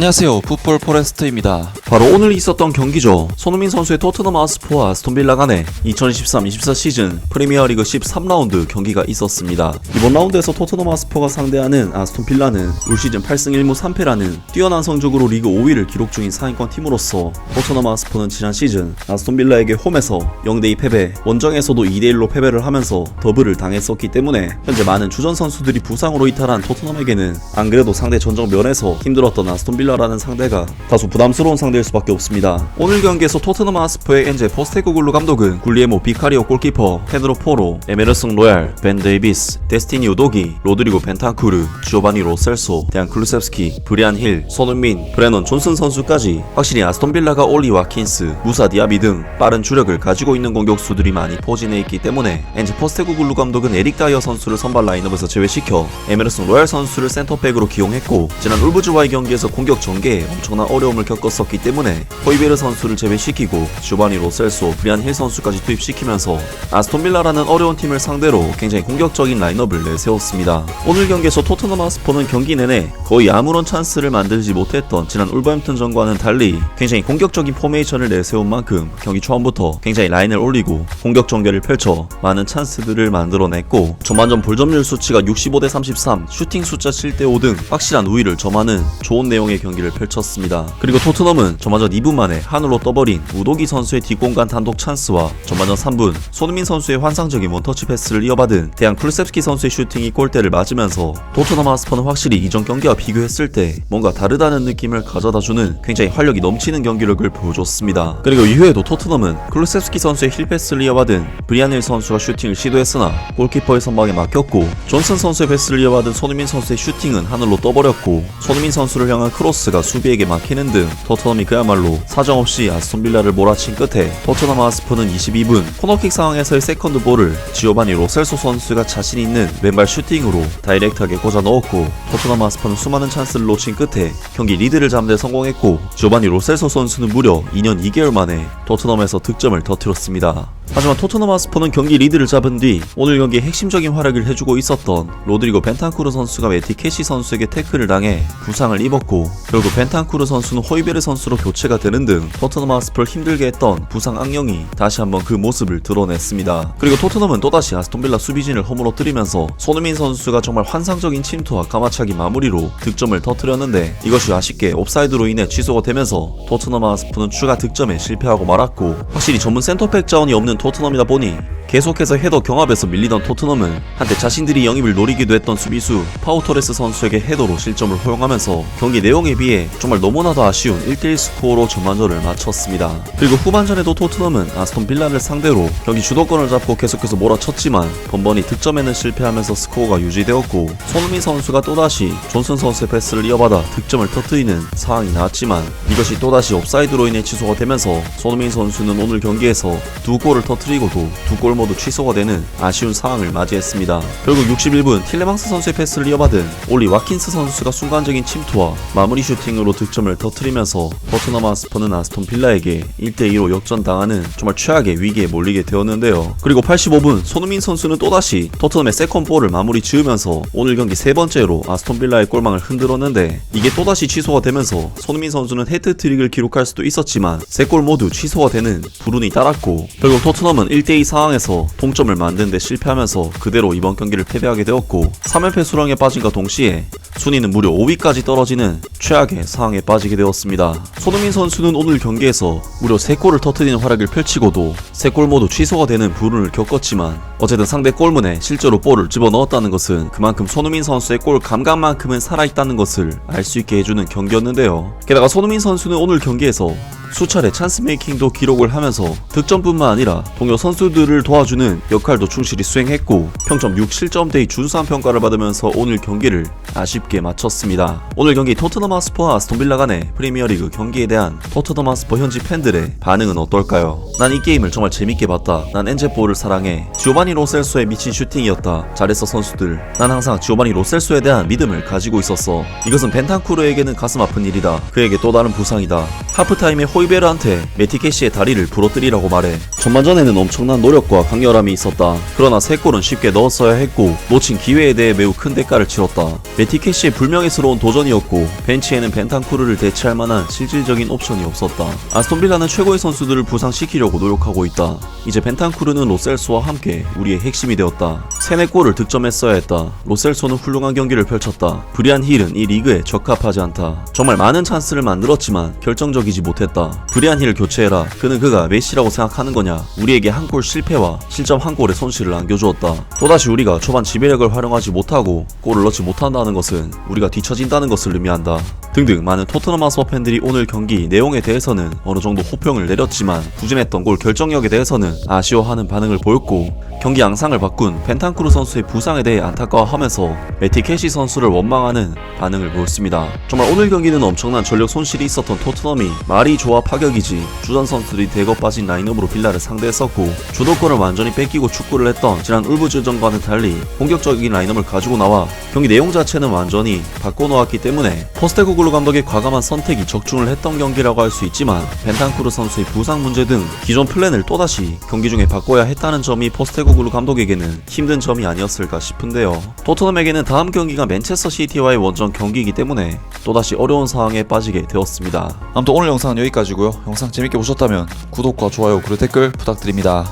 안녕하세요, 풋볼 포레스트입니다. 바로 오늘 있었던 경기죠. 손흥민 선수의 토트넘 하스포와 아스톤빌라 간의 2023-24 시즌 프리미어리그 13라운드 경기가 있었습니다. 이번 라운드에서 토트넘 하스포가 상대하는 아스톤빌라는 올 시즌 8승 1무 3패라는 뛰어난 성적으로 리그 5위를 기록 중인 상위권 팀으로서 토트넘 하스포는 지난 시즌 아스톤빌라에게 홈에서 0대2 패배, 원정에서도 2대1로 패배를 하면서 더블을 당했었기 때문에 현재 많은 주전 선수들이 부상으로 이탈한 토트넘에게는 안 그래도 상대 전적 면에서 힘들었던 아스톤빌라라는 상대가 다소 부담스러운 상대일 수밖에 없습니다. 오늘 경기에서 토트넘 하스포의 엔제 포스테코글루 감독은 굴리에모 비카리오 골키퍼, 페드로 포로, 에메르슨 로얄, 벤 데이비스, 데스티니 우도기, 로드리고 벤탄쿠르, 지오바니 로셀소, 데안 클루셉스키, 브리안 힐, 손흥민, 브레넌 존슨 선수까지 확실히 아스톤빌라가 올리 와킨스, 무사 디아비 등 빠른 주력을 가지고 있는 공격수들이 많이 포진해 있기 때문에 엔제 포스테코글루 감독은 에릭 다이어 선수를 선발 라인업에서 제외시켜 에메르슨 로얄 선수를 센터백으로 기용했고, 지난 울브즈와의 경기에서 공격 전개에 엄청난 어려움을 겪었었기 때문에 호이베르 선수를 제외시키고 지오바니 로셀소, 브리안 힐 선수까지 투입시키면서 아스톤빌라라는 어려운 팀을 상대로 굉장히 공격적인 라인업을 내세웠습니다. 오늘 경기에서 토트넘 하스포는 경기 내내 거의 아무런 찬스를 만들지 못했던 지난 울버햄튼전과는 달리 굉장히 공격적인 포메이션을 내세운 만큼 경기 초반부터 굉장히 라인을 올리고 공격 전개를 펼쳐 많은 찬스들을 만들어냈고, 전반전 볼점률 수치가 65대 33, 슈팅 숫자 7대 5 등 확실한 우위를 점하는 좋은 내용의 경기를 펼쳤습니다. 그리고 토트넘은 전반전 2분 만에 하늘로 떠버린 우도기 선수의 뒷공간 단독 찬스와 전반전 3분 손흥민 선수의 환상적인 원터치 패스를 이어받은 데안 클루셉스키 선수의 슈팅이 골대를 맞으면서 토트넘 하스퍼는 확실히 이전 경기와 비교했을 때 뭔가 다르다는 느낌을 가져다주는 굉장히 활력이 넘치는 경기력을 보여줬습니다. 그리고 이후에도 토트넘은 클루셉스키 선수의 힐 패스를 이어받은 브리안 힐 선수가 슈팅을 시도했으나 골키퍼의 선방에 막혔고, 존슨 선수의 패스를 이어받은 손흥민 선수의 슈팅은 하늘로 떠버렸고, 손흥민 선수를 향한 크로스가 수비에게 막히는 등 토트넘이 그야말로 사정없이 아스톤빌라를 몰아친 끝에 토트넘 하스퍼는 22분 코너킥 상황에서의 세컨드 볼을 지오바니 로셀소 선수가 자신 있는 왼발 슈팅으로 다이렉트하게 꽂아 넣었고, 토트넘 하스퍼는 수많은 찬스를 놓친 끝에 경기 리드를 잡는 데 성공했고, 지오바니 로셀소 선수는 무려 2년 2개월 만에 토트넘에서 득점을 터뜨렸습니다. 하지만 토트넘 하스퍼는 경기 리드를 잡은 뒤 오늘 경기에 핵심적인 활약을 해주고 있었던 로드리고 벤탄쿠르 선수가 메티 캐시 선수에게 태클을 당해 부상을 입었고, 결국 벤탄쿠르 선수는 호이베르 선수로 교체가 되는 등 토트넘 하스퍼를 힘들게 했던 부상 악령이 다시 한번 그 모습을 드러냈습니다. 그리고 토트넘은 또다시 아스톤빌라 수비진을 허물어뜨리면서 손흥민 선수가 정말 환상적인 침투와 가마차기 마무리로 득점을 터뜨렸는데, 이것이 아쉽게 옵사이드로 인해 취소가 되면서 토트넘 하스퍼는 추가 득점에 실패하고 말았고, 확실히 전문 센터백 자원이 없는 토트넘이다 보니 계속해서 헤더 경합에서 밀리던 토트넘은 한때 자신들이 영입을 노리기도 했던 수비수 파우토레스 선수에게 헤더로 실점을 허용하면서 경기 내용에 비해 정말 너무나도 아쉬운 1대1 스코어로 전반전을 마쳤습니다. 그리고 후반전에도 토트넘은 아스톤 빌라를 상대로 경기 주도권을 잡고 계속해서 몰아쳤지만 번번이 득점에는 실패하면서 스코어가 유지되었고, 손흥민 선수가 또다시 존슨 선수의 패스를 이어받아 득점을 터뜨리는 상황이 나왔지만 이것이 또다시 옵사이드로 인해 취소가 되면서 손흥민 선수는 오늘 경기에서 두 골을 터뜨리고도 두 골 모두 취소가 되는 아쉬운 상황을 맞이했습니다. 결국 61분 틸레망스 선수의 패스를 이어받은 올리 와킨스 선수가 순간적인 침투와 마무리 슈팅으로 득점을 터뜨리면서 토트넘 하스퍼는 아스톤 빌라에게 1대2로 역전당하는 정말 최악의 위기에 몰리게 되었는데요. 그리고 85분 손흥민 선수는 또다시 토트넘의 세컨볼을 마무리 지으면서 오늘 경기 세 번째로 아스톤 빌라의 골망을 흔들었는데, 이게 또다시 취소가 되면서 손흥민 선수는 헤트트릭을 기록할 수도 있었지만 세 골 모두 취소가 되는 불운이 따랐고, 결국 토트넘은 1대2 상황에서 동점을 만드는 데 실패하면서 그대로 이번 경기를 패배하게 되었고, 3연패 수렁에 빠진과 동시에 순위는 무려 5위까지 떨어지는 최악의 상황에 빠지게 되었습니다. 손흥민 선수는 오늘 경기에서 무려 3골을 터뜨리는 활약을 펼치고도 3골 모두 취소가 되는 불운을 겪었지만, 어쨌든 상대 골문에 실제로 볼을 집어넣었다는 것은 그만큼 손흥민 선수의 골 감각만큼은 살아있다는 것을 알 수 있게 해주는 경기였는데요. 게다가 손흥민 선수는 오늘 경기에서 수차례 찬스 메이킹도 기록을 하면서 득점뿐만 아니라 동료 선수들을 도와주는 역할도 충실히 수행했고, 평점 6, 실점대의 준수한 평가를 받으면서 오늘 경기를 아쉽게 마쳤습니다. 오늘 경기 토트넘 하스퍼와 아스톤빌라 간의 프리미어리그 경기에 대한 토트넘 하스퍼 현지 팬들의 반응은 어떨까요? 난 이 게임을 정말 재밌게 봤다. 난 엔제볼을 사랑해. 지오바니 로셀소의 미친 슈팅이었다. 잘했어 선수들. 난 항상 지오바니 로셀소에 대한 믿음을 가지고 있었어. 이것은 벤탄쿠르에게는 가슴 아픈 일이다. 그에게 또 다른 부상이다. 하프타임에 호이베르한테 메티캐시의 다리를 부러뜨리라고 말해. 전반전에는 엄청난 노력과 강렬함이 있었다. 그러나 3골은 쉽게 넣었어야 했고 놓친 기회에 대해 매우 큰 대가를 치렀다. 메티캐시의 불명예스러운 도전이었고 벤치에는 벤탄쿠르를 대체할 만한 실질적인 옵션이 없었다. 아스톤빌라는 최고의 선수들을 부상시키려고 노력하고 있다. 이제 벤탄쿠르는 로셀소와 함께 우리의 핵심이 되었다. 3-4골을 득점했어야 했다. 로셀소는 훌륭한 경기를 펼쳤다. 브리안 힐은 이 리그에 적합하지 않다. 정말 많은 찬스를 만들었지만 결정적이지 못했다. 브리안 힐을 교체해라. 그가 메시라고 생각하는 거냐. 우리에게 한 골 실패와 실점 한 골의 손실을 안겨주었다. 또다시 우리가 초반 지배력을 활용하지 못하고 골을 넣지 못한다는 것은 우리가 뒤처진다는 것을 의미한다. 등등 많은 토트넘 하스퍼 팬들이 오늘 경기 내용에 대해서는 어느 정도 호평을 내렸지만 부진했던 골 결정력에 대해서는 아쉬워하는 반응을 보였고 경기 양상을 바꾼 벤탄쿠르 선수의 부상에 대해 안타까워하면서 메티캐시 선수를 원망하는 반응을 보였습니다. 정말 오늘 경기는 엄청난 전력 손실이 있었던 토트넘이 말이 좋아 파격이지 주전 선수들이 대거 빠진 라인업으로 빌라를 상대했었고 주도권을 완전히 뺏기고 축구를 했던 지난 울브즈전과는 달리 공격적인 라인업을 가지고 나와 경기 내용 자체는 완전히 바꿔놓았기 때문에 포스테코글루 감독의 과감한 선택이 적중을 했던 경기라고 할 수 있지만 벤탄쿠르 선수의 부상 문제 등 기존 플랜을 또다시 경기 중에 바꿔야 했다는 점이 포스테코글루 감독에게는 힘든 점이 아니었을까 싶은데요. 토트넘에게는 다음 경기가 맨체스터 시티와의 원정 경기이기 때문에 또다시 어려운 상황에 빠지게 되었습니다. 아무튼 오늘 영상은 여기까지고요. 영상 재밌게 보셨다면 구독과 좋아요 그리고 댓글 부탁드립니다.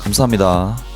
감사합니다.